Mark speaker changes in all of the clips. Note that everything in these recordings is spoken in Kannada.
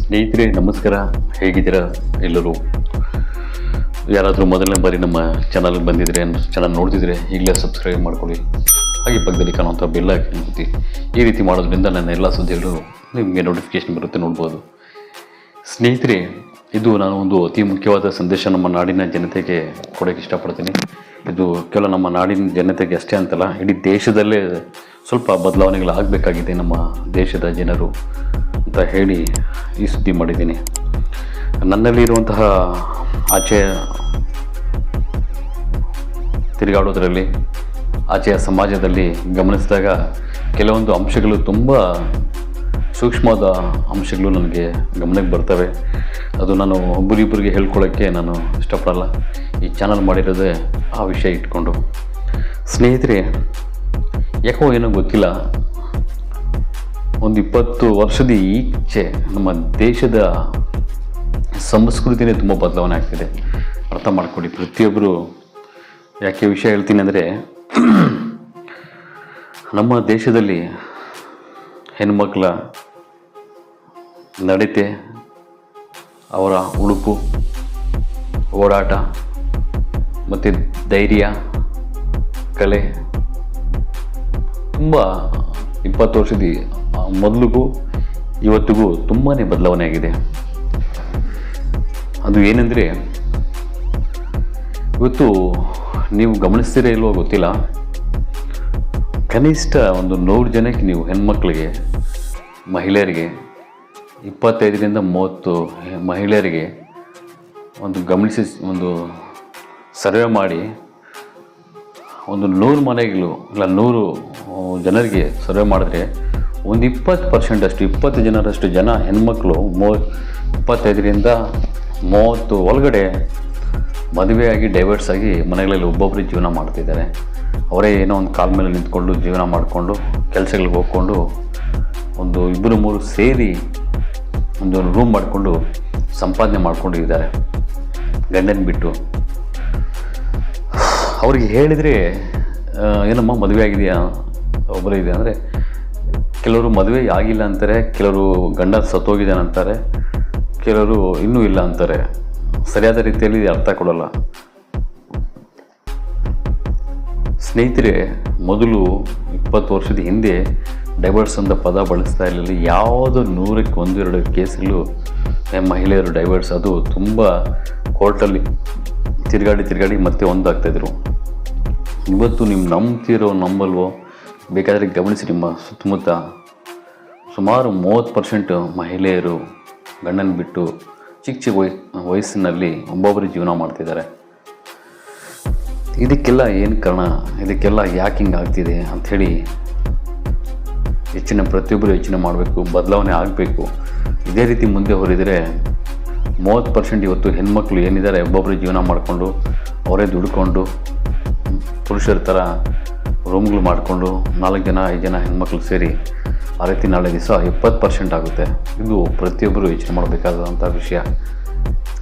Speaker 1: ಸ್ನೇಹಿತರೆ ನಮಸ್ಕಾರ, ಹೇಗಿದ್ದೀರಾ ಎಲ್ಲರೂ? ಯಾರಾದರೂ ಮೊದಲನೇ ಬಾರಿ ನಮ್ಮ ಚಾನಲ್ಗೆ ಬಂದಿದ್ರೆ, ಚಾನಲ್ ನೋಡ್ತಿದ್ರೆ ಈಗಲೇ ಸಬ್ಸ್ಕ್ರೈಬ್ ಮಾಡ್ಕೊಳ್ಳಿ. ಹಾಗೆ ಪಕ್ಕದಲ್ಲಿ ಕಾಣುವಂಥ ಬೆಲ್ ಐಕಾನ್ ಒತ್ತಿ. ಈ ರೀತಿ ಮಾಡೋದ್ರಿಂದ ನನ್ನ ಎಲ್ಲ ಸುದ್ದಿಗಳು ನಿಮಗೆ ನೋಟಿಫಿಕೇಶನ್ ಬರುತ್ತೆ, ನೋಡ್ಬೋದು. ಸ್ನೇಹಿತರೆ, ಇದು ನಾನು ಒಂದು ಅತಿ ಮುಖ್ಯವಾದ ಸಂದೇಶ ನಮ್ಮ ನಾಡಿನ ಜನತೆಗೆ ಕೊಡೋಕ್ಕೆ ಇಷ್ಟಪಡ್ತೀನಿ. ಇದು ಕೇವಲ ನಮ್ಮ ನಾಡಿನ ಜನತೆಗೆ ಅಷ್ಟೇ ಅಂತಲ್ಲ, ಇಡೀ ದೇಶದಲ್ಲೇ ಸ್ವಲ್ಪ ಬದಲಾವಣೆಗಳಾಗಬೇಕಾಗಿದೆ ನಮ್ಮ ದೇಶದ ಜನರು ಅಂತ ಹೇಳಿ ಈ ಸುದ್ದಿ ಮಾಡಿದ್ದೀನಿ. ನನ್ನಲ್ಲಿರುವಂತಹ ಆಚೆ ತಿರುಗಾಡೋದ್ರಲ್ಲಿ, ಆಚೆಯ ಸಮಾಜದಲ್ಲಿ ಗಮನಿಸಿದಾಗ ಕೆಲವೊಂದು ಅಂಶಗಳು, ತುಂಬ ಸೂಕ್ಷ್ಮವಾದ ಅಂಶಗಳು ನನಗೆ ಗಮನಕ್ಕೆ ಬರ್ತವೆ. ಅದು ನಾನು ಒಬ್ಬರಿಬ್ಬರಿಗೆ ಹೇಳ್ಕೊಳ್ಳೋಕ್ಕೆ ನಾನು ಇಷ್ಟಪಡಲ್ಲ. ಈ ಚಾನಲ್ ಮಾಡಿರೋದೇ ಆ ವಿಷಯ ಇಟ್ಕೊಂಡು. ಸ್ನೇಹಿತರೆ, ಯಾಕೋ ಏನೋ ಗೊತ್ತಿಲ್ಲ, ಒಂದು 20 ವರ್ಷದ ಈಚೆ ನಮ್ಮ ದೇಶದ ಸಂಸ್ಕೃತಿನೇ ತುಂಬ ಬದಲಾವಣೆ ಆಗ್ತಿದೆ. ಅರ್ಥ ಮಾಡ್ಕೊಳ್ಳಿ ಪ್ರತಿಯೊಬ್ಬರು. ಯಾಕೆ ವಿಷಯ ಹೇಳ್ತೀನಿ ಅಂದರೆ, ನಮ್ಮ ದೇಶದಲ್ಲಿ ಹೆಣ್ಮಕ್ಳ ನಡತೆ, ಅವರ ಉಡುಪು, ಓಡಾಟ ಮತ್ತು ಧೈರ್ಯ, ಕಲೆ ತುಂಬ 20 ವರ್ಷದ ಮೊದಲಿಗೂ ಇವತ್ತಿಗೂ ತುಂಬಾ ಬದಲಾವಣೆ ಆಗಿದೆ. ಅದು ಏನೆಂದರೆ, ಇವತ್ತು ನೀವು ಗಮನಿಸ್ತೀರಾ ಇಲ್ವೋ ಗೊತ್ತಿಲ್ಲ, ಕನಿಷ್ಠ ಒಂದು 100 ಜನಕ್ಕೆ ನೀವು ಹೆಣ್ಮಕ್ಳಿಗೆ, ಮಹಿಳೆಯರಿಗೆ 25ರಿಂದ 30 ಮಹಿಳೆಯರಿಗೆ ಗಮನಿಸಿ ಒಂದು ಸರ್ವೆ ಮಾಡಿ, ಒಂದು 100 ಮನೆಗಳು ಇಲ್ಲ 100 ಜನರಿಗೆ ಸರ್ವೆ ಮಾಡಿದ್ರೆ ಒಂದು 20% ಅಷ್ಟು, 20 ಜನರಷ್ಟು ಜನ ಹೆಣ್ಮಕ್ಳು 25ರಿಂದ 30 ಒಳಗಡೆ ಮದುವೆಯಾಗಿ ಡೈವರ್ಸ್ ಆಗಿ ಮನೆಗಳಲ್ಲಿ ಒಬ್ಬೊಬ್ಬರು ಜೀವನ ಮಾಡ್ತಿದ್ದಾರೆ. ಅವರೇ ಏನೋ ಒಂದು ಕಾಲ ಮೇಲೆ ನಿಂತ್ಕೊಂಡು ಜೀವನ ಮಾಡಿಕೊಂಡು ಕೆಲಸಗಳಿಗೆ ಹೋಗ್ಕೊಂಡು, ಒಂದು 2-3 ಸೇರಿ ಒಂದು ರೂಮ್ ಮಾಡಿಕೊಂಡು ಸಂಪಾದನೆ ಮಾಡ್ಕೊಂಡು ಇದ್ದಾರೆ ಗಂಡನ ಬಿಟ್ಟು. ಅವ್ರಿಗೆ ಹೇಳಿದರೆ, ಏನಮ್ಮ ಮದುವೆ ಆಗಿದೆಯಾ, ಒಬ್ಬರೇ ಇದೆ ಅಂದರೆ, ಕೆಲವರು ಮದುವೆ ಆಗಿಲ್ಲ ಅಂತಾರೆ, ಕೆಲವರು ಗಂಡ ಸತ್ತೋಗಿದ್ದಾನೆ ಅಂತಾರೆ, ಕೆಲವರು ಇನ್ನೂ ಇಲ್ಲ ಅಂತಾರೆ. ಸರಿಯಾದ ರೀತಿಯಲ್ಲಿ ಅರ್ಥ ಕೊಡಲ್ಲ. ಸ್ನೇಹಿತರೆ, ಮೊದಲು 20 ವರ್ಷದ ಹಿಂದೆ ಡೈವರ್ಸ್ ಅಂತ ಪದ ಬಳಸ್ತಾ ಇರಲಿಲ್ಲ. ಯಾವುದೋ 100ಕ್ಕೆ 1-2 ಕೇಸ್ಗಳು ಮಹಿಳೆಯರು ಡೈವರ್ಸ್, ಅದು ತುಂಬ ಕೋರ್ಟಲ್ಲಿ ತಿರುಗಾಡಿ ಮತ್ತೆ ಒಂದಾಗ್ತಾಯಿದ್ರು. ಇವತ್ತು ನೀವು ನಂಬ್ತಿರೋ ನಂಬಲ್ವೋ ಬೇಕಾದರೆ ಗಮನಿಸಿ, ನಿಮ್ಮ ಸುತ್ತಮುತ್ತ ಸುಮಾರು 30% ಮಹಿಳೆಯರು ಗಂಡನ ಬಿಟ್ಟು ಚಿಕ್ಕ ವಯಸ್ಸಿನಲ್ಲಿ ಒಬ್ಬೊಬ್ಬರು ಜೀವನ ಮಾಡ್ತಿದ್ದಾರೆ. ಇದಕ್ಕೆಲ್ಲ ಏನು ಕಾರಣ, ಇದಕ್ಕೆಲ್ಲ ಯಾಕೆ ಹಿಂಗೆ ಆಗ್ತಿದೆ ಅಂಥೇಳಿ ಪ್ರತಿಯೊಬ್ಬರು ಯೋಚನೆ ಮಾಡಬೇಕು, ಬದಲಾವಣೆ ಆಗಬೇಕು. ಇದೇ ರೀತಿ ಮುಂದೆ ಹೊರಿದರೆ 30% ಇವತ್ತು ಹೆಣ್ಮಕ್ಳು ಏನಿದ್ದಾರೆ ಒಬ್ಬೊಬ್ಬರು ಜೀವನ ಮಾಡಿಕೊಂಡು ಅವರೇ ದುಡ್ಕೊಂಡು ಪುರುಷರ ಥರ ರೂಮ್ಗಳು ಮಾಡಿಕೊಂಡು 4 ಜನ 5 ಜನ ಹೆಣ್ಮಕ್ಳು ಸೇರಿ ಆ ರೀತಿ ನಾಳೆ ದಿವಸ 20% ಆಗುತ್ತೆ. ಇದು ಪ್ರತಿಯೊಬ್ಬರು ಯೋಚನೆ ಮಾಡಬೇಕಾದಂಥ ವಿಷಯ.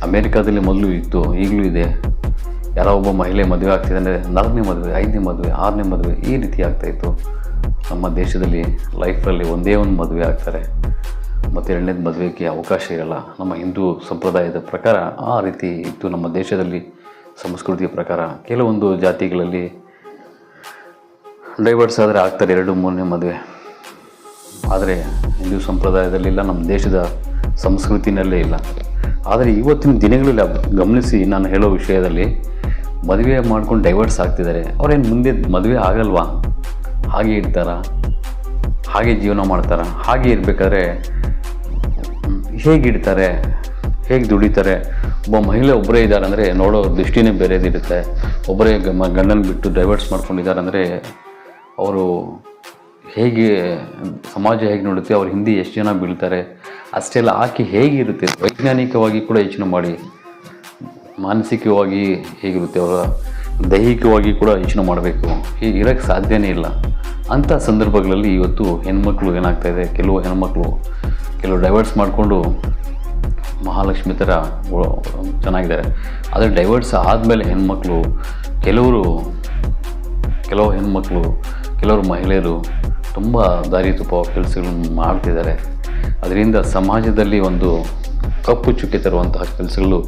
Speaker 1: ಅಮೇರಿಕಾದಲ್ಲಿ ಮೊದಲು ಇತ್ತು, ಈಗಲೂ ಇದೆ. ಯಾರೋ ಒಬ್ಬ ಮಹಿಳೆ ಮದುವೆ ಆಗ್ತಿದೆ ಅಂದರೆ 4ನೇ ಮದುವೆ, 5ನೇ ಮದುವೆ, 6ನೇ ಮದುವೆ ಈ ರೀತಿ ಆಗ್ತಾಯಿತ್ತು. ನಮ್ಮ ದೇಶದಲ್ಲಿ ಲೈಫಲ್ಲಿ ಒಂದೇ ಒಂದು ಮದುವೆ ಆಗ್ತಾರೆ, ಮತ್ತು 2ನೇದು ಮದುವೆಗೆ ಅವಕಾಶ ಇರಲ್ಲ. ನಮ್ಮ ಹಿಂದೂ ಸಂಪ್ರದಾಯದ ಪ್ರಕಾರ ಆ ರೀತಿ ಇತ್ತು ನಮ್ಮ ದೇಶದಲ್ಲಿ. ಸಂಸ್ಕೃತಿಯ ಪ್ರಕಾರ ಕೆಲವೊಂದು ಜಾತಿಗಳಲ್ಲಿ ಡೈವರ್ಸ್ ಆದರೆ ಆಗ್ತಾರೆ 2-3ನೇ ಮದುವೆ. ಆದರೆ ಹಿಂದೂ ಸಂಪ್ರದಾಯದಲ್ಲಿಲ್ಲ, ನಮ್ಮ ದೇಶದ ಸಂಸ್ಕೃತಿನಲ್ಲೇ ಇಲ್ಲ. ಆದರೆ ಇವತ್ತಿನ ದಿನಗಳಲ್ಲಿ ಗಮನಿಸಿ, ನಾನು ಹೇಳೋ ವಿಷಯದಲ್ಲಿ ಮದುವೆ ಮಾಡ್ಕೊಂಡು ಡೈವರ್ಸ್ ಆಗ್ತಿದ್ದಾರೆ. ಅವರೇನು ಮುಂದೆ ಮದುವೆ ಆಗಲ್ವಾ? ಹಾಗೆ ಇರ್ತಾರಾ? ಹಾಗೆ ಜೀವನ ಮಾಡ್ತಾರಾ? ಹಾಗೆ ಇರಬೇಕಾದ್ರೆ ಹೇಗಿಡ್ತಾರೆ, ಹೇಗೆ ದುಡಿತಾರೆ? ಒಬ್ಬ ಮಹಿಳೆ ಒಬ್ಬರೇ ಇದ್ದಾರೆ ಅಂದರೆ ನೋಡೋ ದೃಷ್ಟಿನೇ ಬೇರೆದಿರುತ್ತೆ. ಒಬ್ಬರೇ ಗಂಡನ ಬಿಟ್ಟು ಡೈವರ್ಸ್ ಮಾಡ್ಕೊಂಡಿದ್ದಾರೆ ಅಂದರೆ ಅವರು ಹೇಗೆ, ಸಮಾಜ ಹೇಗೆ ನೋಡುತ್ತೆ, ಅವ್ರ ಹಿಂದೆ ಎಷ್ಟು ಜನ ಬೀಳ್ತಾರೆ, ಅಷ್ಟೆಲ್ಲ ಆಕೆ ಹೇಗಿರುತ್ತೆ ವೈಜ್ಞಾನಿಕವಾಗಿ ಕೂಡ ಯೋಚನೆ ಮಾಡಿ, ಮಾನಸಿಕವಾಗಿ ಹೇಗಿರುತ್ತೆ, ಅವರ ದೈಹಿಕವಾಗಿ ಕೂಡ ಯೋಚನೆ ಮಾಡಬೇಕು. ಹೀಗೆ ಇರೋಕ್ಕೆ ಸಾಧ್ಯನೇ ಇಲ್ಲ. ಅಂಥ ಸಂದರ್ಭಗಳಲ್ಲಿ ಇವತ್ತು ಹೆಣ್ಮಕ್ಳು ಏನಾಗ್ತಾಯಿದೆ, ಕೆಲವು ಡೈವರ್ಸ್ ಮಾಡಿಕೊಂಡು ಮಹಾಲಕ್ಷ್ಮಿ ಥರ ಚೆನ್ನಾಗಿದ್ದಾರೆ. ಆದರೆ ಡೈವರ್ಸ್ ಆದಮೇಲೆ ಕೆಲವು ಹೆಣ್ಮಕ್ಳು ಕೆಲವರು ಮಹಿಳೆಯರು ತುಂಬ ದಾರಿ ತಪ್ಪುವ ಕೆಲಸಗಳನ್ನು ಮಾಡ್ತಿದ್ದಾರೆ. ಅದರಿಂದ ಸಮಾಜದಲ್ಲಿ ಒಂದು ಕಪ್ಪು ಚುಕ್ಕೆ ತರುವಂತಹ ಕೆಲಸಗಳು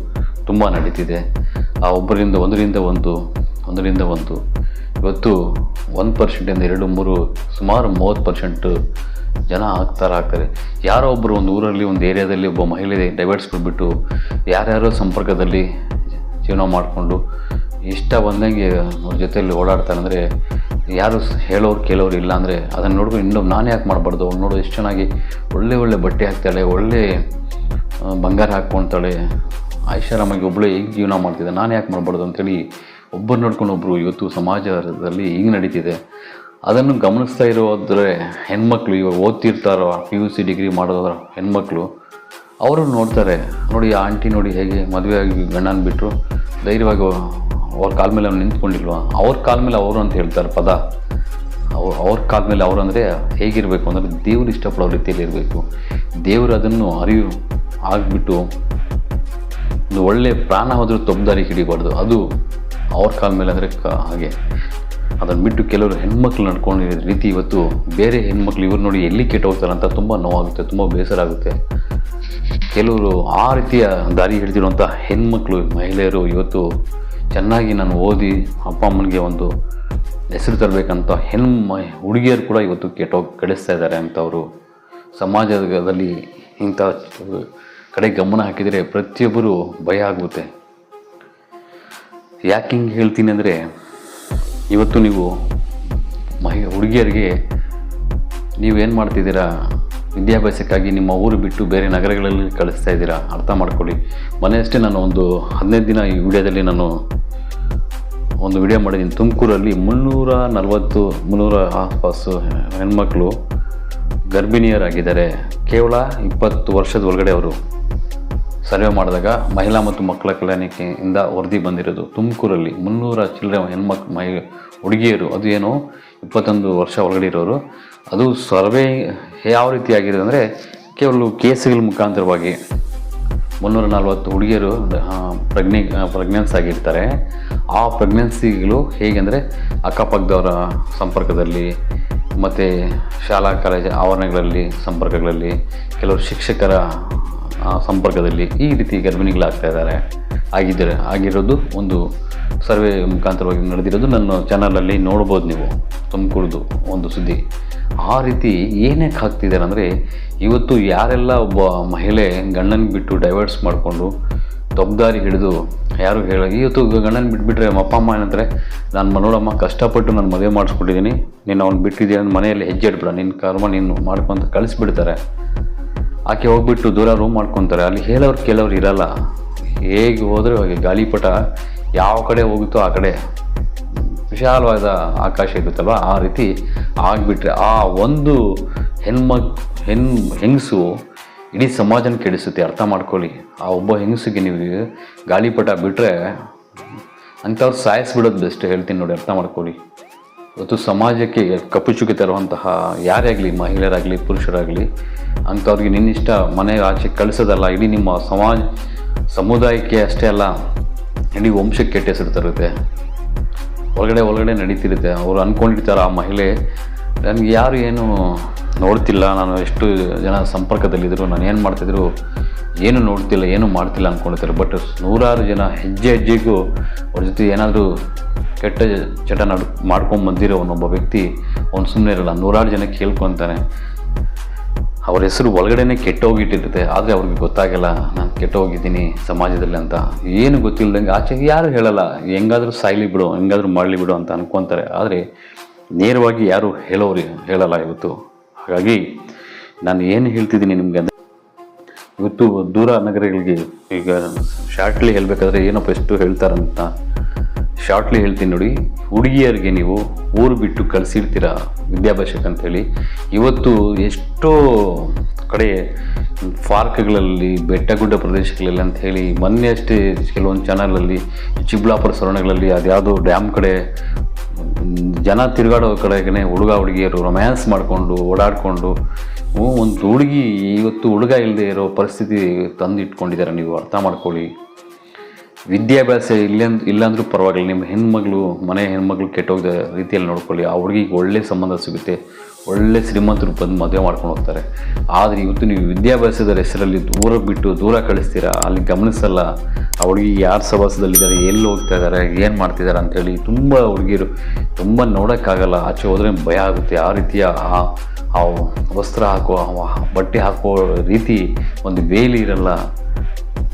Speaker 1: ತುಂಬ ನಡೀತಿದೆ. ಆ ಒಂದರಿಂದ ಒಂದು ಇವತ್ತು 1%ಇಂದ 2-3 ಸುಮಾರು 30% ಜನ ಆಗ್ತಾರೆ. ಯಾರೋ ಒಬ್ಬರು ಒಂದು ಊರಲ್ಲಿ, ಒಂದು ಏರಿಯಾದಲ್ಲಿ ಒಬ್ಬ ಮಹಿಳೆ ಡೈವರ್ಸ್ ಕೊಟ್ಬಿಟ್ಟು ಯಾರ್ಯಾರೋ ಸಂಪರ್ಕದಲ್ಲಿ ಜೀವನ ಮಾಡಿಕೊಂಡು ಇಷ್ಟ ಬಂದಂಗೆ ಅವ್ರ ಜೊತೆಯಲ್ಲಿ ಓಡಾಡ್ತಾರೆ. ಅಂದರೆ ಯಾರು ಹೇಳೋರು ಕೇಳೋರು ಇಲ್ಲ. ಅಂದರೆ ಅದನ್ನು ನೋಡ್ಕೊಂಡು ಇನ್ನೊಬ್ಬ ನಾನು ಯಾಕೆ ಮಾಡಬಾರ್ದು, ಅವ್ನು ನೋಡು ಎಷ್ಟು ಚೆನ್ನಾಗಿ ಒಳ್ಳೆ ಬಟ್ಟೆ ಹಾಕ್ತಾಳೆ, ಒಳ್ಳೆ ಬಂಗಾರ ಹಾಕ್ಕೊಳ್ತಾಳೆ, ಐಷಾರಾಮಾಗಿ ಒಬ್ಬಳೇ ಈಗ ಜೀವನ ಮಾಡ್ತಿದ್ದೆ, ನಾನು ಯಾಕೆ ಮಾಡಬಾರ್ದು ಅಂತೇಳಿ ಒಬ್ಬರು ನೋಡ್ಕೊಂಡು ಒಬ್ಬರು ಇವತ್ತು ಸಮಾಜದಲ್ಲಿ ಈಗ ನಡೀತಿದೆ. ಅದನ್ನು ಗಮನಿಸ್ತಾ ಇರೋದ್ರೆ ಹೆಣ್ಮಕ್ಳು, ಇವಾಗ ಓದ್ತಿರ್ತಾರೋ PUC ಡಿಗ್ರಿ ಮಾಡೋದ್ರ ಹೆಣ್ಮಕ್ಳು, ಅವರು ನೋಡ್ತಾರೆ, ನೋಡಿ ಆ ಆಂಟಿ ನೋಡಿ ಹೇಗೆ ಮದುವೆ ಆಗಿ ಗಂಡನ ಬಿಟ್ಟರು, ಧೈರ್ಯವಾಗಿ ಅವ್ರ ಕಾಲ ಮೇಲೆ ಅವ್ರು ನಿಂತ್ಕೊಂಡಿಲ್ವಾ, ಅವ್ರ ಕಾಲ ಮೇಲೆ ಅವರು ಅಂತ ಹೇಳ್ತಾರೆ ಪದ. ಅವ್ರ ಕಾಲ ಮೇಲೆ ಅವರು ಅಂದರೆ ಹೇಗಿರಬೇಕು ಅಂದರೆ ದೇವ್ರು ಇಷ್ಟಪಡೋ ರೀತಿಯಲ್ಲಿ ಇರಬೇಕು. ದೇವರು ಅದನ್ನು ಅರಿವು ಆಗಿಬಿಟ್ಟು ಒಂದು ಒಳ್ಳೆ ಪ್ರಾಣ ಹೋದರೂ ತಪ್ಪುದಾರಿ ಹಿಡಿಬಾರ್ದು. ಅದು ಅವ್ರ ಕಾಲ ಮೇಲೆ ಅಂದರೆ ಹಾಗೆ. ಅದನ್ನು ಬಿಟ್ಟು ಕೆಲವರು ಹೆಣ್ಮಕ್ಳು ನಡ್ಕೊಂಡಿರೋ ರೀತಿ ಇವತ್ತು ಬೇರೆ ಹೆಣ್ಮಕ್ಳು ಇವ್ರು ನೋಡಿ ಎಲ್ಲಿ ಕೆಟ್ಟು ಹೋಗ್ತಾರೆ ಅಂತ ತುಂಬ ನೋವಾಗುತ್ತೆ, ತುಂಬ ಬೇಸರ ಆಗುತ್ತೆ. ಕೆಲವರು ಆ ರೀತಿಯ ದಾರಿ ಹಿಡಿದಿರುವಂಥ ಹೆಣ್ಮಕ್ಳು, ಮಹಿಳೆಯರು ಇವತ್ತು ಚೆನ್ನಾಗಿ ನಾನು ಓದಿ ಅಪ್ಪ ಅಮ್ಮನಿಗೆ ಒಂದು ಹೆಸರು ತರಬೇಕಂತ ಹುಡುಗಿಯರು ಕೂಡ ಇವತ್ತು ಕೆಡಿಸ್ತಾ ಇದ್ದಾರೆ ಅಂಥವರು. ಸಮಾಜದಲ್ಲಿ ಇಂಥ ಕಡೆ ಗಮನ ಹಾಕಿದರೆ ಪ್ರತಿಯೊಬ್ಬರು ಭಯ ಆಗುತ್ತೆ. ಯಾಕೆ ಹಿಂಗೆ ಹೇಳ್ತೀನಿ ಅಂದರೆ, ಇವತ್ತು ನೀವು ಹುಡುಗಿಯರಿಗೆ ನೀವೇನು ಮಾಡ್ತಿದ್ದೀರಾ, ವಿದ್ಯಾಭ್ಯಾಸಕ್ಕಾಗಿ ನಿಮ್ಮ ಊರು ಬಿಟ್ಟು ಬೇರೆ ನಗರಗಳಲ್ಲಿ ಕಳಿಸ್ತಾ ಇದ್ದೀರಾ, ಅರ್ಥ ಮಾಡ್ಕೊಳ್ಳಿ. ಮೊನ್ನೆಯಷ್ಟೇ ನಾನು ಒಂದು 15 ದಿನ ಈ ವಿಡಿಯೋದಲ್ಲಿ ನಾನು ಒಂದು ವಿಡಿಯೋ ಮಾಡಿದ್ದೀನಿ. ತುಮಕೂರಲ್ಲಿ 340 ಆಸ್ಪಾಸು ಹೆಣ್ಮಕ್ಳು ಗರ್ಭಿಣಿಯರಾಗಿದ್ದಾರೆ. ಕೇವಲ 20 ವರ್ಷದ ಒಳಗಡೆ ಅವರು ಸರ್ವೆ ಮಾಡಿದಾಗ ಮಹಿಳಾ ಮತ್ತು ಮಕ್ಕಳ ಕಲ್ಯಾಣಕ್ಕೆಯಿಂದ ವರದಿ ಬಂದಿರೋದು. ತುಮಕೂರಲ್ಲಿ 300 ಚಿಲ್ಲರೆ ಹುಡುಗಿಯರು, ಅದು ಏನು 21 ವರ್ಷ ಒಳಗಡೆ ಇರೋರು. ಅದು ಸರ್ವೆ ಯಾವ ರೀತಿ ಆಗಿದೆ ಅಂದರೆ, ಕೇವಲ ಕೇಸುಗಳ ಮುಖಾಂತರವಾಗಿ 340 ಹುಡುಗಿಯರು ಪ್ರೆಗ್ನೆನ್ಸ್ ಆಗಿರ್ತಾರೆ. ಆ ಪ್ರೆಗ್ನೆನ್ಸಿಗಳು ಹೇಗೆಂದರೆ ಅಕ್ಕಪಕ್ಕದವರ ಸಂಪರ್ಕದಲ್ಲಿ, ಮತ್ತು ಶಾಲಾ ಕಾಲೇಜು ಆವರಣಗಳಲ್ಲಿ ಸಂಪರ್ಕಗಳಲ್ಲಿ, ಕೆಲವರು ಶಿಕ್ಷಕರ ಸಂಪರ್ಕದಲ್ಲಿ ಈ ರೀತಿ ಗರ್ಭಿಣಿಗಳಾಗ್ತಾ ಆಗಿರೋದು ಒಂದು ಸರ್ವೆ ಮುಖಾಂತರವಾಗಿ ನಡೆದಿರೋದು ನನ್ನ ಚಾನಲಲ್ಲಿ ನೋಡ್ಬೋದು ನೀವು. ತುಮಕೂರ್ದು ಒಂದು ಸುದ್ದಿ. ಆ ರೀತಿ ಏನಕ್ಕೆ ಆಗ್ತಿದ್ದಾರೆ ಅಂದರೆ, ಇವತ್ತು ಯಾರೆಲ್ಲ ಒಬ್ಬ ಮಹಿಳೆ ಗಂಡನಿಗೆ ಬಿಟ್ಟು ಡೈವರ್ಸ್ ಮಾಡಿಕೊಂಡು ತಪ್ಪುದಾರಿ ಹಿಡಿದು ಯಾರು ಇವತ್ತು ಗಂಡನ ಬಿಟ್ಬಿಟ್ರೆ ಅಪ್ಪ ಅಮ್ಮ ಏನಂತಾರೆ, ನಾನು ನೋಡಮ್ಮ ಕಷ್ಟಪಟ್ಟು ನಾನು ಮದುವೆ ಮಾಡಿಸ್ಕೊಟ್ಟಿದ್ದೀನಿ, ನೀನು ಅವ್ನು ಬಿಟ್ಟಿದ್ದೀನಿ, ನನ್ನ ಮನೆಯಲ್ಲಿ ಹೆಜ್ಜೆ ಇಡ್ಬಿಡ, ನಿನ್ನ ಕರ್ಮ ನೀನು ಮಾಡ್ಕೊಂತ ಕಳಿಸ್ಬಿಡ್ತಾರೆ. ಆಕೆ ಹೋಗ್ಬಿಟ್ಟು ದೂರ ರೂಮ್ ಮಾಡ್ಕೊತಾರೆ. ಅಲ್ಲಿ ಹೇಳೋರು ಕೇಳೋರು ಇರಲ್ಲ. ಹೇಗೆ ಹೋದರೆ ಹೋಗಿ ಗಾಳಿಪಟ ಯಾವ ಕಡೆ ಹೋಗುತ್ತೋ ಆ ಕಡೆ ವಿಶಾಲವಾದ ಆಕಾಶ ಇರುತ್ತಲ್ವ, ಆ ರೀತಿ ಆಗಿಬಿಟ್ರೆ ಆ ಒಂದು ಹೆಂಗಸು ಇಡೀ ಸಮಾಜನ ಕೆಡಿಸುತ್ತೆ. ಅರ್ಥ ಮಾಡ್ಕೊಳ್ಳಿ. ಆ ಒಬ್ಬ ಹೆಂಗಸಿಗೆ ನೀವು ಗಾಳಿಪಟ ಬಿಟ್ಟರೆ ಅಂಥವ್ರು ಸಾಯಿಸ್ಬಿಡೋದು ಬೆಸ್ಟ್ ಹೇಳ್ತೀನಿ ನೋಡಿ, ಅರ್ಥ ಮಾಡ್ಕೊಳ್ಳಿ. ಇವತ್ತು ಸಮಾಜಕ್ಕೆ ಕಪ್ಪು ಚುಕ್ಕೆ ತರುವಂತಹ ಯಾರೇ ಆಗಲಿ, ಮಹಿಳೆಯರಾಗಲಿ ಪುರುಷರಾಗಲಿ, ಅಂಥವ್ರಿಗೆ ನಿನ್ನಿಷ್ಟ ಮನೆಗೆ ಆಚೆ ಕಳಿಸೋದಲ್ಲ, ಇಡೀ ನಿಮ್ಮ ಸಮುದಾಯಕ್ಕೆ ಅಷ್ಟೇ ಅಲ್ಲ, ಇಡೀ ವಂಶಕ್ಕೆ ಕೆಟ್ಟ ಹೆಸರು ತರುತ್ತೆ. ಒಳಗಡೆ ನಡೀತಿರುತ್ತೆ. ಅವರು ಅಂದ್ಕೊಂಡಿರ್ತಾರೆ ಆ ಮಹಿಳೆ ನನಗೆ ಯಾರು ಏನು ನೋಡ್ತಿಲ್ಲ, ನಾನು ಎಷ್ಟು ಜನ ಸಂಪರ್ಕದಲ್ಲಿದ್ದರು, ನಾನು ಏನು ಮಾಡ್ತಿದ್ರು ಏನು ನೋಡ್ತಿಲ್ಲ, ಏನು ಮಾಡ್ತಿಲ್ಲ ಅಂದ್ಕೊಂಡಿರ್ತಾರೆ. ಬಟ್ 100 ಜನ ಹೆಜ್ಜೆಗೂ ಅವ್ರ ಜೊತೆ ಏನಾದರೂ ಕೆಟ್ಟ ಚಟ ಮಾಡ್ಕೊಂಡು ಬಂದಿರೋ ಒಬ್ಬ ವ್ಯಕ್ತಿ ಅವ್ನು ಸುಮ್ಮನೆ ಇರಲ್ಲ. 100 ಜನ ಕೇಳ್ಕೊತಾನೆ. ಅವ್ರ ಹೆಸರು ಒಳಗಡೆನೇ ಕೆಟ್ಟೋಗಿಟ್ಟಿರುತ್ತೆ. ಆದರೆ ಅವ್ರಿಗೆ ಗೊತ್ತಾಗಲ್ಲ ನಾನು ಕೆಟ್ಟೋಗಿದ್ದೀನಿ ಸಮಾಜದಲ್ಲಿ ಅಂತ. ಏನು ಗೊತ್ತಿಲ್ಲದಂಗೆ ಆಚೆಗೆ ಯಾರು ಹೇಳಲ್ಲ. ಹೆಂಗಾದರೂ ಸಾಯ್ಲಿ ಬಿಡು, ಹೆಂಗಾದರೂ ಮಾಡಲಿ ಬಿಡು ಅಂತ ಅನ್ಕೊತಾರೆ. ಆದರೆ ನೇರವಾಗಿ ಯಾರು ಹೇಳಲ್ಲ ಇವತ್ತು. ಹಾಗಾಗಿ ನಾನು ಏನು ಹೇಳ್ತಿದ್ದೀನಿ ನಿಮಗೆ ಅಂದರೆ, ಇವತ್ತು ದೂರ ನಗರಗಳಿಗೆ ಈಗ ಶಾರ್ಟ್ಲಿ ಹೇಳಬೇಕಾದ್ರೆ ಏನಪ್ಪ ಎಷ್ಟು ಹೇಳ್ತಾರಂತ ಶಾರ್ಟ್ಲಿ ಹೇಳ್ತೀನಿ ನೋಡಿ. ಹುಡುಗಿಯರಿಗೆ ನೀವು ಊರು ಬಿಟ್ಟು ಕಳಿಸಿರ್ತೀರ ವಿದ್ಯಾಭ್ಯಾಸಕ್ಕೆ ಅಂಥೇಳಿ. ಇವತ್ತು ಎಷ್ಟೋ ಕಡೆ ಪಾರ್ಕ್ಗಳಲ್ಲಿ ಬೆಟ್ಟಗುಡ್ಡ ಪ್ರದೇಶಗಳಲ್ಲಿ ಅಂತ ಹೇಳಿ ಮೊನ್ನೆ ಅಷ್ಟೇ ಕೆಲವೊಂದು ಚಾನಲಲ್ಲಿ ಚಿಕ್ಕಬಳ್ಳಾಪುರ ಸರೌಂಡಿಂಗ್ಗಳಲ್ಲಿ ಅದ್ಯಾವುದೋ ಡ್ಯಾಮ್ ಕಡೆ ಜನ ತಿರುಗಾಡೋ ಕಡೆಗೆ ಹುಡುಗ ಹುಡುಗಿಯರು ರೊಮ್ಯಾನ್ಸ್ ಮಾಡಿಕೊಂಡು ಓಡಾಡಿಕೊಂಡು ಒಂದು ಹುಡುಗಿ ಇವತ್ತು ಹುಡುಗ ಇಲ್ಲದೆ ಇರೋ ಪರಿಸ್ಥಿತಿ ತಂದು ಇಟ್ಕೊಂಡಿದ್ದಾರೆ. ನೀವು ಅರ್ಥ ಮಾಡ್ಕೊಳ್ಳಿ. ವಿದ್ಯಾಭ್ಯಾಸ ಇಲ್ಲಾಂದ್ರೂ ಪರವಾಗಿಲ್ಲ, ನಿಮ್ಮ ಹೆಣ್ಮಗಳು ಮನೆ ಹೆಣ್ಮಗಳು ಕೆಟ್ಟೋಗಿದ ರೀತಿಯಲ್ಲಿ ನೋಡ್ಕೊಳ್ಳಿ. ಆ ಹುಡುಗಿಗೆ ಒಳ್ಳೆ ಸಂಬಂಧ ಸಿಗುತ್ತೆ, ಒಳ್ಳೆ ಶ್ರೀಮಂತರು ಬಂದು ಮದುವೆ ಮಾಡ್ಕೊಂಡು ಹೋಗ್ತಾರೆ. ಆದರೆ ಇವತ್ತು ನೀವು ವಿದ್ಯಾಭ್ಯಾಸದ ಹೆಸರಲ್ಲಿ ದೂರ ಕಳಿಸ್ತೀರಾ, ಅಲ್ಲಿ ಗಮನಿಸಲ್ಲ ಆ ಹುಡುಗಿ ಯಾರು ಸವಾಸದಲ್ಲಿದ್ದಾರೆ, ಎಲ್ಲಿ ಹೋಗ್ತಾ ಇದ್ದಾರೆ, ಏನು ಮಾಡ್ತಿದ್ದಾರೆ ಅಂಥೇಳಿ. ತುಂಬ ಹುಡುಗಿರು ತುಂಬ ನೋಡೋಕ್ಕಾಗಲ್ಲ, ಆಚೆ ಹೋದ್ರೆ ಭಯ ಆಗುತ್ತೆ. ಆ ರೀತಿಯ ಆ ವಸ್ತ್ರ ಹಾಕೋ ಬಟ್ಟೆ ಹಾಕೋ ರೀತಿ ಒಂದು ಬೇಲಿ ಇರಲ್ಲ.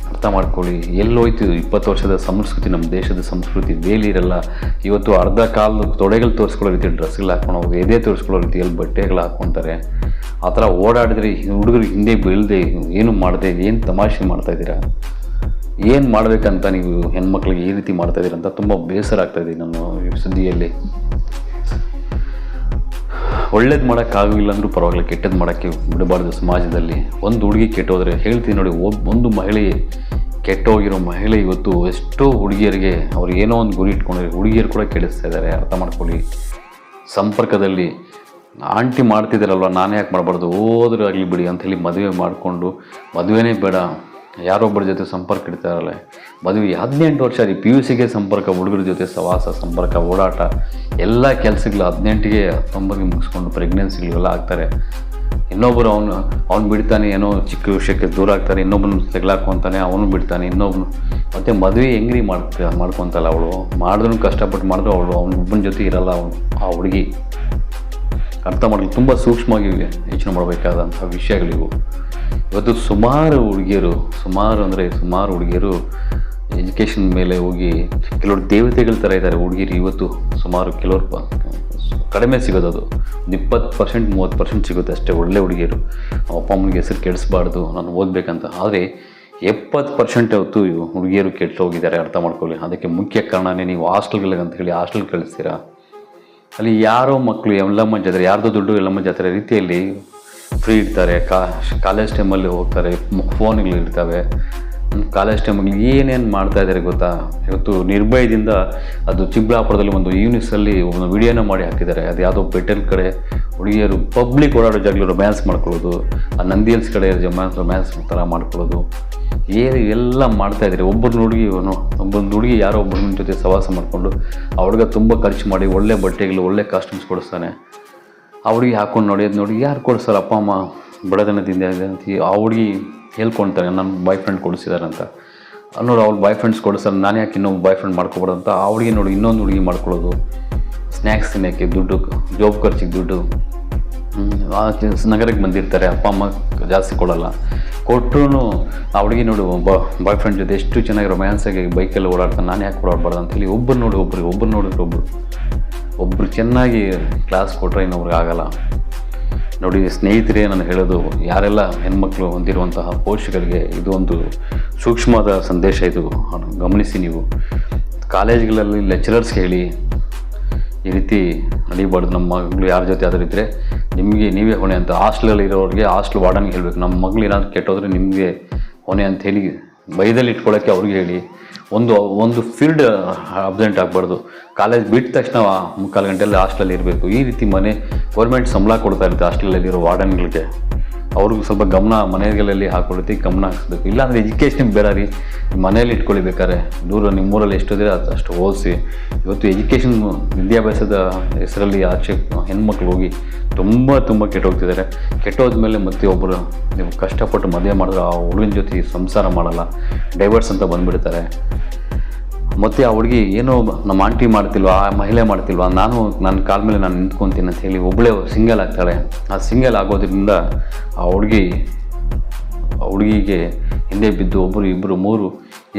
Speaker 1: ಅರ್ಥ ಮಾಡ್ಕೊಳ್ಳಿ. ಎಲ್ಲೋಯ್ತು 20 ವರ್ಷದ ಸಂಸ್ಕೃತಿ, ನಮ್ಮ ದೇಶದ ಸಂಸ್ಕೃತಿ ಬೇಲಿ ಇರಲ್ಲ. ಇವತ್ತು ಅರ್ಧ ಕಾಲು ತೊಡೆಗಳು ತೋರಿಸ್ಕೊಳ್ಳೋ ರೀತಿ ಡ್ರೆಸ್ಗಳು ಹಾಕೊಂಡು ಹೋಗಿ ಎದೆ ತೋರಿಸ್ಕೊಳ್ಳೋ ರೀತಿಯಲ್ಲಿ ಬಟ್ಟೆಗಳು ಹಾಕ್ಕೊತಾರೆ. ಆ ಥರ ಓಡಾಡಿದ್ರೆ ಹುಡುಗರು ಹಿಂದೆ ಬೀಳದೆ ಏನು ಮಾಡದೆ ಏನು ತಮಾಷೆ ಮಾಡ್ತಾಯಿದ್ದೀರಾ, ಏನು ಮಾಡಬೇಕಂತ ನೀವು ಹೆಣ್ಮಕ್ಳಿಗೆ ಈ ರೀತಿ ಮಾಡ್ತಾಯಿದ್ದೀರ ಅಂತ ತುಂಬ ಬೇಸರ ಆಗ್ತಾಯಿದೆ ನಾನು ಈ ಸುದ್ದಿಯಲ್ಲಿ. ಒಳ್ಳೇದು ಮಾಡೋಕ್ಕಾಗಿಲ್ಲ ಅಂದರೂ ಪರವಾಗಿಲ್ಲ, ಕೆಟ್ಟದ್ದು ಮಾಡೋಕ್ಕೆ ಬಿಡಬಾರ್ದು ಸಮಾಜದಲ್ಲಿ. ಒಂದು ಹುಡುಗಿ ಕೆಟ್ಟೋದ್ರೆ ಹೇಳ್ತೀನಿ ನೋಡಿ, ಒಂದು ಮಹಿಳೆ ಕೆಟ್ಟೋಗಿರೋ ಮಹಿಳೆ ಇವತ್ತು ಎಷ್ಟೋ ಹುಡುಗಿಯರಿಗೆ ಅವ್ರು ಏನೋ ಒಂದು ಗುರಿ ಇಟ್ಕೊಂಡ್ರೆ ಹುಡುಗಿಯರು ಕೂಡ ಕೆಡಿಸ್ತಾ ಇದ್ದಾರೆ. ಅರ್ಥ ಮಾಡ್ಕೊಳ್ಳಿ. ಸಂಪರ್ಕದಲ್ಲಿ ಆಂಟಿ ಮಾಡ್ತಿದ್ದಾರಲ್ವ, ನಾನೇ ಯಾಕೆ ಮಾಡಬಾರ್ದು, ಹೋದ್ರೂ ಆಗಲಿ ಬಿಡಿ ಅಂಥೇಳಿ ಮದುವೆ ಮಾಡಿಕೊಂಡು ಮದುವೆನೇ ಬೇಡ ಯಾರೊಬ್ಬರ ಜೊತೆ ಸಂಪರ್ಕ ಇಡ್ತಾರಲ್ಲ, ಮದುವೆ 18 ವರ್ಷ ರೀ, PUCಗೆ ಸಂಪರ್ಕ, ಹುಡುಗರ ಜೊತೆ ಸವಾಸ ಸಂಪರ್ಕ ಓಡಾಟ ಎಲ್ಲ ಕೆಲಸಗಳು 18ಗೆ 19ಗೆ ಮುಗಿಸ್ಕೊಂಡು ಪ್ರೆಗ್ನೆನ್ಸಿಗಳೆಲ್ಲ ಆಗ್ತಾರೆ. ಇನ್ನೊಬ್ಬರು ಅವ್ನು ಬಿಡ್ತಾನೆ, ಏನೋ ಚಿಕ್ಕ ವಿಷಯಕ್ಕೆ ದೂರ ಆಗ್ತಾರೆ, ಇನ್ನೊಬ್ಬನು ತೆಗ್ಲಾಕೊಂತಾನೆ, ಅವನು ಬಿಡ್ತಾನೆ, ಇನ್ನೊಬ್ಬನು. ಮತ್ತು ಮದುವೆ ಹೆಂಗ್ರಿ ಮಾಡ್ಕೊತಲ್ಲ ಅವಳು, ಮಾಡಿದ್ರು ಕಷ್ಟಪಟ್ಟು ಮಾಡಿದ್ರು ಅವಳು ಅವನೊಬ್ಬನ ಜೊತೆ ಇರಲ್ಲ ಅವನು ಆ ಹುಡುಗಿ. ಅರ್ಥ ಮಾಡಲಿ, ತುಂಬ ಸೂಕ್ಷ್ಮವಾಗಿ ಯೋಚನೆ ಮಾಡಬೇಕಾದಂಥ ವಿಷಯಗಳಿವು. ಇವತ್ತು ಸುಮಾರು ಹುಡುಗಿಯರು ಎಜುಕೇಷನ್ ಮೇಲೆ ಹೋಗಿ ಕೆಲವರು ದೇವತೆಗಳ ಥರ ಇದ್ದಾರೆ ಹುಡುಗಿರು. ಇವತ್ತು ಸುಮಾರು ಕೆಲವರು ಕಡಿಮೆ ಸಿಗೋದು, ಅದು 20% 30% ಸಿಗುತ್ತೆ ಅಷ್ಟೇ ಒಳ್ಳೆ ಹುಡುಗಿಯರು. ಅಪ್ಪ ಅಮ್ಮನಿಗೆ ಹೆಸರು ಕೆಡಿಸ್ಬಾರ್ದು, ನಾನು ಓದಬೇಕಂತ. ಆದರೆ 70% ಹೊತ್ತು ಹುಡುಗಿಯರು ಕೆಟ್ಟು ಹೋಗಿದ್ದಾರೆ. ಅರ್ಥ ಮಾಡ್ಕೊಳ್ಳಿ. ಅದಕ್ಕೆ ಮುಖ್ಯ ಕಾರಣನೇ ನೀವು ಹಾಸ್ಟೆಲ್ಗಳಿಗೆ ಅಂತ ಹೇಳಿ ಹಾಸ್ಟೆಲ್ ಕಳಿಸ್ತೀರಾ. ಅಲ್ಲಿ ಯಾರೋ ಮಕ್ಕಳು ಎಲ್ಲಮ್ಮ ಜಾತ್ರೆ, ಯಾರ್ದೋ ದುಡ್ಡು ಎಲ್ಲಮ್ಮ ಜಾತ್ರೆ ರೀತಿಯಲ್ಲಿ ಫ್ರೀ ಇರ್ತಾರೆ. ಕಾಲೇಜ್ ಟೈಮಲ್ಲಿ ಹೋಗ್ತಾರೆ, ಫೋನ್ಗಳು ಇರ್ತವೆ. ಕಾಲೇಜ್ ಟೈಮಲ್ಲಿ ಏನೇನು ಮಾಡ್ತಾಯಿದ್ದಾರೆ ಗೊತ್ತಾ? ಇವತ್ತು ನಿರ್ಭಯದಿಂದ ಅದು ಚಿಕ್ಕಬಳ್ಳಾಪುರದಲ್ಲಿ ಒಂದು ಯೂನಿಸಲ್ಲಿ ಒಂದು ವಿಡಿಯೋನ ಮಾಡಿ ಹಾಕಿದ್ದಾರೆ. ಅದು ಯಾವುದೋ ಬೆಟ್ಟಲ್ ಕಡೆ ಹುಡುಗಿಯರು ಪಬ್ಲಿಕ್ ಓಡಾಡೋ ಜಾಗಲಿ ರೊಮ್ಯಾನ್ಸ್ ಮಾಡ್ಕೊಳ್ಳೋದು, ಆ ನಂದಿ ಹಿಲ್ಸ್ ಕಡೆ ರೊಮ್ಯಾನ್ಸ್ ಥರ ಮಾಡ್ಕೊಳ್ಳೋದು, ಎಲ್ಲ ಮಾಡ್ತಾಯಿದ್ದಾರೆ. ಒಬ್ಬರು ಹುಡುಗಿ ಯಾರೋ ಒಬ್ಬರ ಜೊತೆ ಸವಾಸ ಮಾಡಿಕೊಂಡು ಆ ಹುಡುಗ ತುಂಬ ಖರ್ಚು ಮಾಡಿ ಒಳ್ಳೆ ಬಟ್ಟೆಗಳು ಒಳ್ಳೆ ಕಾಸ್ಟ್ಯೂಮ್ಸ್ ಕೊಡಿಸ್ತಾನೆ. ಆ ಹುಡುಗಿ ಹಾಕ್ಕೊಂಡು ನೋಡಿ ಯಾರು ಕೊಡಿಸ್ತಾರೆ, ಅಪ್ಪ ಅಮ್ಮ ಬಡತನದಿಂದ ಅಂತ ಆ ಹುಡುಗಿ ಹೇಳ್ಕೊಳ್ತಾನೆ, ನನ್ನ ಬಾಯ್ ಫ್ರೆಂಡ್ ಕೊಡಿಸಿದ್ದಾರೆ ಅಂತ. ನೋಡಿ ಅವ್ಳು ಬಾಯ್ ಫ್ರೆಂಡ್ಸ್ ಕೊಡಿಸ್ತಾರೆ, ನಾನು ಯಾಕೆ ಇನ್ನೊಬ್ಬ ಬಾಯ್ ಫ್ರೆಂಡ್ ಮಾಡ್ಕೊಬಾರ್ದು ಅಂತ ಆ ಹುಡುಗಿ ನೋಡಿ ಇನ್ನೊಂದು ಹುಡುಗಿ ಮಾಡ್ಕೊಳ್ಳೋದು. ಸ್ನ್ಯಾಕ್ಸ್ ತಿನ್ನೋಕ್ಕೆ ದುಡ್ಡು, ಜಾಬ್ ಖರ್ಚಿಗೆ ದುಡ್ಡು. ನಗರಕ್ಕೆ ಬಂದಿರ್ತಾರೆ, ಅಪ್ಪ ಅಮ್ಮ ಜಾಸ್ತಿ ಕೊಡೋಲ್ಲ, ಕೊಟ್ಟರು ಆ ಹುಡುಗಿ ನೋಡಿ ಬಾಯ್ ಫ್ರೆಂಡ್ ಜೊತೆ ಎಷ್ಟು ಚೆನ್ನಾಗಿ ರೊಮ್ಯಾನ್ಸಾಗಿ ಬೈಕೆಲ್ಲ ಓಡಾಡ್ತಾನೆ, ನಾನು ಯಾಕೆ ಓಡಾಡಬಾರ್ದು ಅಂತೇಳಿ ಒಬ್ಬರು ನೋಡಿದ್ರೆ ಒಬ್ಬರು ಚೆನ್ನಾಗಿ ಕ್ಲಾಸ್ ಕೊಟ್ಟರೆ ಇನ್ನೊಬ್ರಿಗೆ ಆಗಲ್ಲ. ನೋಡಿ ಸ್ನೇಹಿತರೇ, ನಾನು ಹೇಳೋದು ಯಾರೆಲ್ಲ ಹೆಣ್ಮಕ್ಳು ಹೊಂದಿರುವಂತಹ ಪೋಷಕರಿಗೆ ಇದು ಒಂದು ಸೂಕ್ಷ್ಮವಾದ ಸಂದೇಶ. ಇದು ಗಮನಿಸಿ. ನೀವು ಕಾಲೇಜ್ಗಳಲ್ಲಿ ಲೆಕ್ಚರರ್ಸ್ ಹೇಳಿ ಈ ರೀತಿ ನಡೀಬಾರ್ದು, ನಮ್ಮ ಮಗಳು ಯಾರ ಜೊತೆ ಆದರೂ ಇದ್ದರೆ ನೀವೇ ಹೊಣೆ ಅಂತ. ಹಾಸ್ಟೆಲಲ್ಲಿ ಇರೋರಿಗೆ ಹಾಸ್ಟೆಲ್ ವಾರ್ಡನ್ಗೆ ಹೇಳಬೇಕು, ನಮ್ಮ ಮಗಳು ಏನಾದರೂ ಕೆಟ್ಟೋದ್ರೆ ನಿಮಗೆ ಹೊಣೆ ಅಂತ ಹೇಳಿ ಬೈದಲ್ಲಿ ಇಟ್ಕೊಳ್ಳೋಕ್ಕೆ ಅವ್ರಿಗೆ ಹೇಳಿ. ಒಂದು ಫೀಲ್ಡ್ ಅಬ್ಸೆಂಟ್ ಆಗಬಾರ್ದು. ಕಾಲೇಜ್ ಬಿಟ್ಟ ತಕ್ಷಣ 3/4 ಗಂಟೆಯಲ್ಲಿ ಹಾಸ್ಟೆಲಲ್ಲಿ ಇರಬೇಕು. ಈ ರೀತಿ ಗೌರ್ಮೆಂಟ್ ಸಂಬಳ ಕೊಡ್ತಾ ಇರುತ್ತೆ ಹಾಸ್ಟೆಲಲ್ಲಿರೋ ವಾರ್ಡನ್ಗಳಿಗೆ. ಅವ್ರಿಗೂ ಸ್ವಲ್ಪ ಗಮನ ಮನೆಗಳಲ್ಲಿ ಹಾಕೊಳ್ಳಿ, ಗಮನ ಹಾಕಿಸ್ಬೇಕು. ಇಲ್ಲಾಂದರೆ ಎಜುಕೇಷನ್ ಬೇರೆ ರೀ, ಮನೇಲಿ ಇಟ್ಕೊಳ್ಬೇಕಾರೆ ದೂರ ನಿಮ್ಮೂರಲ್ಲಿ ಎಷ್ಟಿದೆ ಅಷ್ಟು ಓದಿಸಿ. ಇವತ್ತು ಎಜುಕೇಷನ್ ವಿದ್ಯಾಭ್ಯಾಸದ ಹೆಸರಲ್ಲಿ ಆಚೆ ಹೆಣ್ಮಕ್ಳು ಹೋಗಿ ತುಂಬ ಕೆಟ್ಟೋಗ್ತಿದ್ದಾರೆ. ಕೆಟ್ಟೋದ್ಮೇಲೆ ಮತ್ತೆ ಒಬ್ಬರು ನೀವು ಕಷ್ಟಪಟ್ಟು ಮದುವೆ ಮಾಡಿದ್ರೆ ಆ ಹುಡುಗನ ಜೊತೆ ಸಂಸಾರ ಮಾಡಲ್ಲ, ಡೈವರ್ಸ್ ಅಂತ ಬಂದುಬಿಡ್ತಾರೆ. ಮತ್ತು ಆ ಹುಡುಗಿ ಏನೋ ನಮ್ಮ ಆಂಟಿ ಮಾಡ್ತಿಲ್ವಾ, ಆ ಮಹಿಳೆ ಮಾಡ್ತಿಲ್ವಾ, ನನ್ನ ಕಾಲ ಮೇಲೆ ನಾನು ನಿಂತ್ಕೊತೀನಿ ಅಂತ ಹೇಳಿ ಒಬ್ಬಳೇ ಸಿಂಗಲ್ ಆಗ್ತಾಳೆ. ಆ ಸಿಂಗಲ್ ಆಗೋದ್ರಿಂದ ಆ ಹುಡುಗಿಗೆ ಹಿಂದೆ ಬಿದ್ದು 1 2 3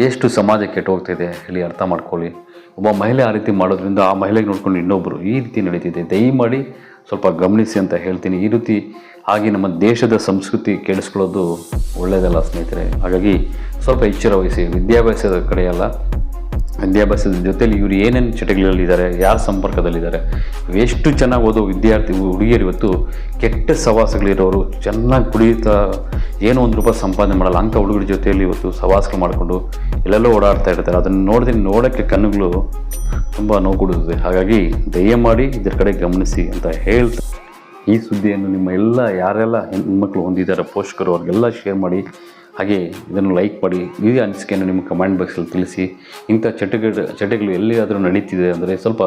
Speaker 1: ಎಷ್ಟು ಸಮಾಜ ಕೆಟ್ಟು ಹೋಗ್ತಿದೆ ಹೇಳಿ ಅರ್ಥ ಮಾಡ್ಕೊಳ್ಳಿ. ಒಬ್ಬ ಮಹಿಳೆ ಆ ರೀತಿ ಮಾಡೋದ್ರಿಂದ ಆ ಮಹಿಳೆಗೆ ನೋಡ್ಕೊಂಡು ಇನ್ನೊಬ್ಬರು ಈ ರೀತಿ ನಡೀತಿದೆ. ದಯಮಾಡಿ ಸ್ವಲ್ಪ ಗಮನಿಸಿ ಅಂತ ಹೇಳ್ತೀನಿ. ಈ ರೀತಿ ಹಾಗೆ ನಮ್ಮ ದೇಶದ ಸಂಸ್ಕೃತಿ ಕೆಡಿಸ್ಕೊಳ್ಳೋದು ಒಳ್ಳೆಯದಲ್ಲ ಸ್ನೇಹಿತರೆ. ಹಾಗಾಗಿ ಸ್ವಲ್ಪ ಎಚ್ಚರ ವಹಿಸಿ. ವಿದ್ಯಾಭ್ಯಾಸದ ಕಡೆಯಲ್ಲ, ವಿದ್ಯಾಭ್ಯಾಸದ ಜೊತೆಲಿ ಇವರು ಏನೇನು ಚಟಗಳಲ್ಲಿದ್ದಾರೆ, ಯಾರ ಸಂಪರ್ಕದಲ್ಲಿದ್ದಾರೆ, ಎಷ್ಟು ಚೆನ್ನಾಗಿ ಓದೋ ವಿದ್ಯಾರ್ಥಿ ಹುಡುಗಿಯರು ಇವತ್ತು ಕೆಟ್ಟ ಸವಾಸಗಳಿರೋರು, ಚೆನ್ನಾಗಿ ಕುಡಿಯುತ್ತಾ ಏನೋ ₹1 ಸಂಪಾದನೆ ಮಾಡಲ್ಲ ಅಂಥ ಹುಡುಗರ ಜೊತೆಯಲ್ಲಿ ಇವತ್ತು ಸವಾಸಗಳು ಮಾಡಿಕೊಂಡು ಎಲ್ಲೆಲ್ಲೋ ಓಡಾಡ್ತಾ ಇರ್ತಾರೆ. ಅದನ್ನು ನೋಡೋಕ್ಕೆ ಕಣ್ಣುಗಳು ತುಂಬ ನೋವು ಕೊಡುತ್ತದೆ. ಹಾಗಾಗಿ ದಯಮಾಡಿ ಇದರ ಕಡೆ ಗಮನಿಸಿ ಅಂತ ಹೇಳ್ತಾ ಈ ಸುದ್ದಿಯನ್ನು ನಿಮ್ಮ ಯಾರೆಲ್ಲ ಹೆಣ್ಮಕ್ಳು ಹೊಂದಿದ್ದಾರೆ ಪೋಷಕರು ಅವ್ರಿಗೆಲ್ಲ ಶೇರ್ ಮಾಡಿ, ಹಾಗೆ ಇದನ್ನು ಲೈಕ್ ಮಾಡಿ. ಈ ಅನಿಸಿಕೆಯನ್ನು ನಿಮ್ಮ ಕಮೆಂಟ್ ಬಾಕ್ಸಲ್ಲಿ ತಿಳಿಸಿ. ಇಂಥ ಚಟಗಳು ಎಲ್ಲಿಯಾದರೂ ನಡೀತಿದೆ ಅಂದರೆ ಸ್ವಲ್ಪ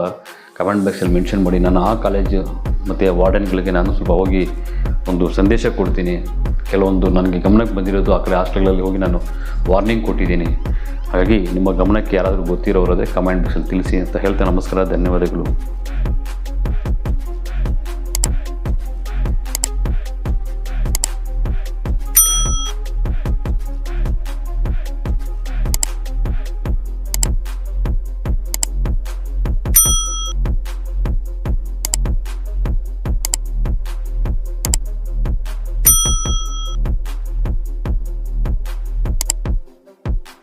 Speaker 1: ಕಮೆಂಟ್ ಬಾಕ್ಸಲ್ಲಿ ಮೆನ್ಷನ್ ಮಾಡಿ. ನಾನು ಆ ಕಾಲೇಜು ಮತ್ತು ವಾರ್ಡನ್ಗಳಿಗೆ ನಾನು ಸ್ವಲ್ಪ ಹೋಗಿ ಒಂದು ಸಂದೇಶ ಕೊಡ್ತೀನಿ. ಕೆಲವೊಂದು ನನಗೆ ಗಮನಕ್ಕೆ ಬಂದಿರೋದು ಆ ಕಡೆ ಹಾಸ್ಟೆಲ್ಗಳಲ್ಲಿ ಹೋಗಿ ನಾನು ವಾರ್ನಿಂಗ್ ಕೊಟ್ಟಿದ್ದೀನಿ. ಹಾಗಾಗಿ ನಿಮ್ಮ ಗಮನಕ್ಕೆ ಯಾರಾದರೂ ಗೊತ್ತಿರೋರದೇ ಕಮೆಂಟ್ ಬಾಕ್ಸಲ್ಲಿ ತಿಳಿಸಿ ಅಂತ ಹೇಳ್ತಾ ನಮಸ್ಕಾರ, ಧನ್ಯವಾದಗಳು.